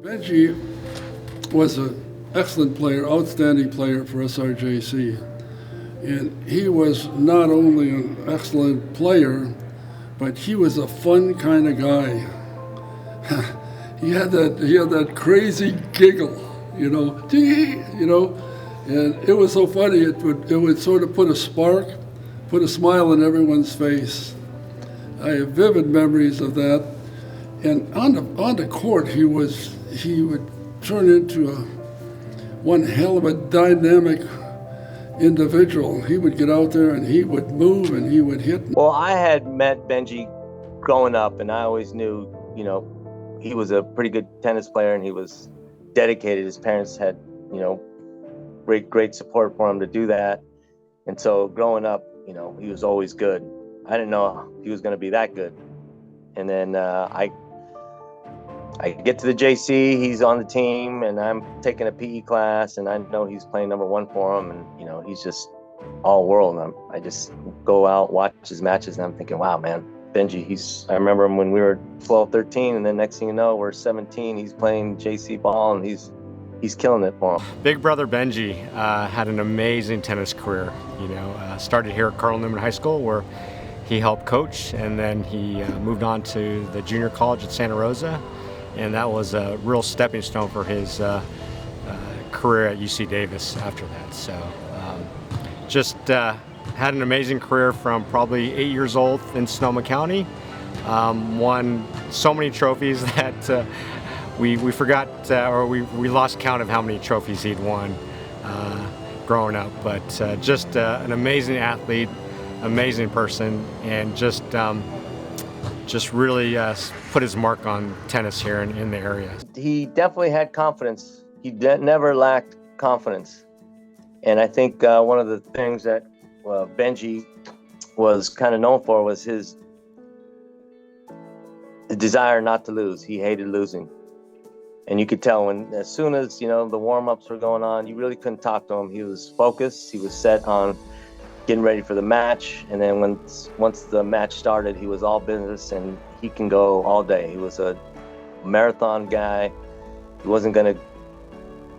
Benjie was an excellent player, outstanding player for Srjc. And he was not only an excellent player, but he was a fun kind of guy. he had that crazy giggle, and it was so funny. It would sort of put a smile on everyone's face. I have vivid memories of that. And on the court, he would turn into one hell of a dynamic individual. He would get out there and he would move and he would hit. Well, I had met Benjie growing up, and I always knew, he was a pretty good tennis player and he was dedicated. His parents had, great support for him to do that. And so growing up, he was always good. I didn't know he was going to be that good. And then I get to the JC, he's on the team, and I'm taking a PE class, and I know he's playing number one for him, and he's just all world. And I just go out, watch his matches, and I'm thinking, wow, man, Benjie, I remember him when we were 12, 13, and then next thing you know, we're 17, he's playing JC ball, and he's killing it for him. Big brother Benjie had an amazing tennis career. Started here at Carl Newman High School, where he helped coach, and then he moved on to the junior college at Santa Rosa. And that was a real stepping stone for his career at UC Davis after that. So just had an amazing career from probably 8 years old in Sonoma County. Won so many trophies that we forgot, or we lost count of how many trophies he'd won growing up. But just an amazing athlete, amazing person, and just really put his mark on tennis here in the area. He definitely had confidence. He never lacked confidence. And I think one of the things that Benjie was kind of known for was his desire not to lose. He hated losing. And you could tell as soon as, the warm-ups were going on, you really couldn't talk to him. He was focused. He was set on getting ready for the match, and then once the match started, he was all business, and he can go all day. He was a marathon guy. He wasn't going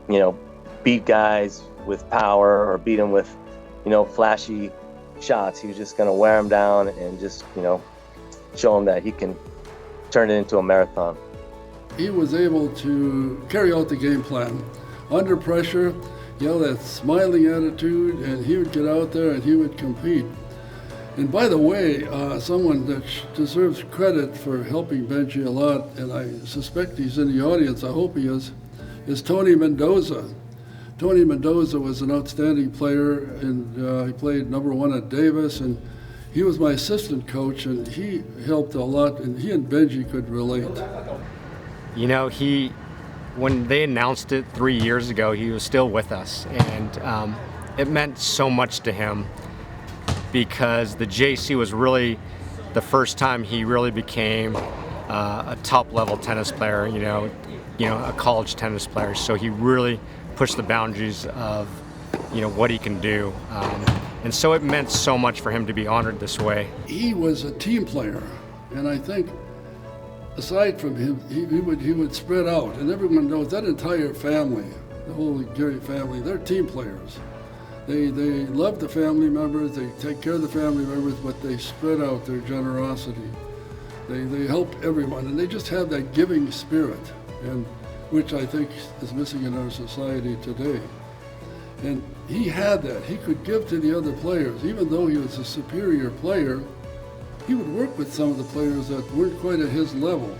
to, beat guys with power or beat them with, flashy shots. He was just going to wear them down and just, show them that he can turn it into a marathon. He was able to carry out the game plan under pressure. That smiling attitude, and he would get out there and he would compete. And by the way, someone that deserves credit for helping Benjie a lot, and I suspect he's in the audience, I hope he is Tony Mendoza. Tony Mendoza was an outstanding player, and he played number one at Davis, and he was my assistant coach, and he helped a lot, and he and Benjie could relate. When they announced it 3 years ago, he was still with us, and it meant so much to him because the JC was really the first time he really became a top-level tennis player, a college tennis player. So he really pushed the boundaries of, what he can do, and so it meant so much for him to be honored this way. He was a team player, and I think, aside from him, he would spread out, and everyone knows that entire family, the whole Aguirre family, they're team players. They love the family members, they take care of the family members, but they spread out their generosity. They help everyone, and they just have that giving spirit, and which I think is missing in our society today. And he had that. He could give to the other players, even though he was a superior player. He would work with some of the players that weren't quite at his level.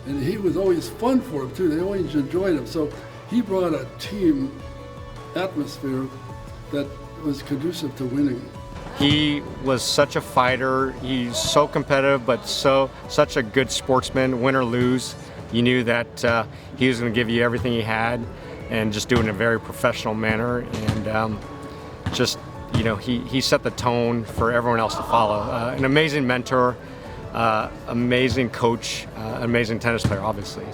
And he was always fun for them too. They always enjoyed him. So he brought a team atmosphere that was conducive to winning. He was such a fighter. He's so competitive, but such a good sportsman, win or lose. You knew that he was going to give you everything he had and just do it in a very professional manner. And he set the tone for everyone else to follow. An amazing mentor, amazing coach, amazing tennis player, obviously.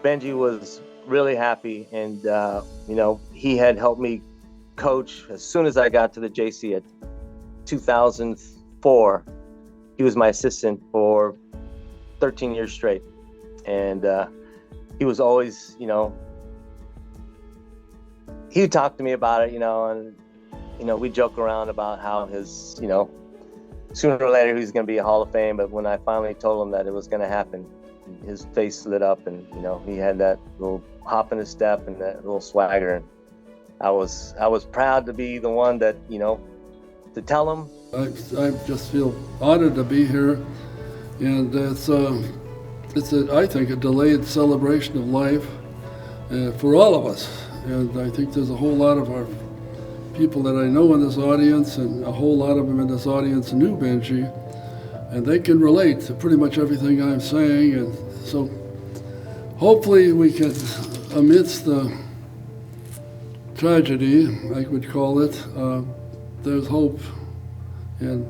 Benjie was really happy, and he had helped me coach as soon as I got to the JC at 2004. He was my assistant for 13 years straight, and he was always, he would talk to me about it, and we joke around about how his, sooner or later he's going to be a Hall of Fame. But when I finally told him that it was going to happen, his face lit up, and he had that little hop in his step and that little swagger. And I was proud to be the one that to tell him. I just feel honored to be here, and it's I think a delayed celebration of life for all of us. And I think there's a whole lot of our people that I know in this audience, and a whole lot of them in this audience knew Benjie, and they can relate to pretty much everything I'm saying. And so hopefully we can, amidst the tragedy, I would call it, there's hope and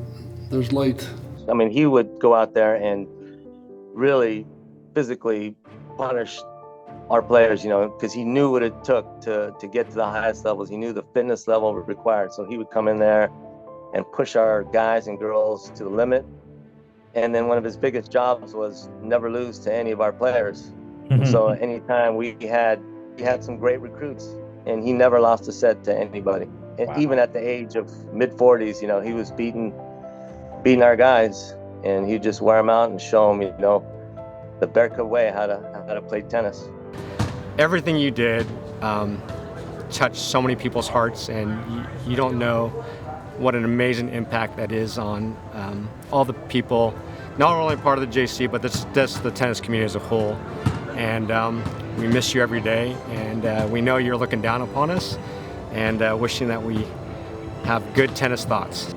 there's light. I mean, he would go out there and really physically punish our players, because he knew what it took to get to the highest levels. He knew the fitness level required. So he would come in there and push our guys and girls to the limit. And then one of his biggest jobs was never lose to any of our players. So anytime we had some great recruits, and he never lost a set to anybody. And even at the age of mid-40s, he was beating our guys, and he'd just wear them out and show them, the Bearcat way, how to play tennis. Everything you did touched so many people's hearts, and you don't know what an amazing impact that is on all the people, not only part of the JC, but that's the tennis community as a whole. And we miss you every day, and we know you're looking down upon us, and wishing that we have good tennis thoughts.